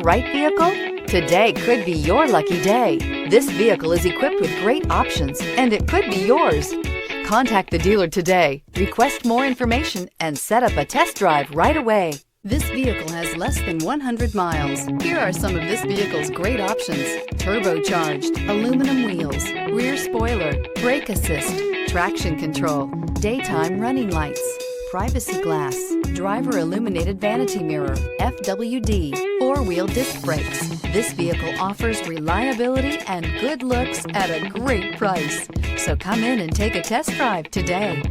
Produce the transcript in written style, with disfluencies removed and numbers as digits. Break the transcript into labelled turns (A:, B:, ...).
A: Right vehicle? Today could be your lucky day. This vehicle is equipped with great options and it could be yours. Contact the dealer today, request more information, and set up a test drive right away. This vehicle has less than 100 miles. Here are some of this vehicle's great options: turbocharged, aluminum wheels, rear spoiler, brake assist, traction control, daytime running lights, privacy glass, driver illuminated vanity mirror, FWD, four-wheel disc brakes. This vehicle offers reliability and good looks at a great price. So come in and take a test drive today.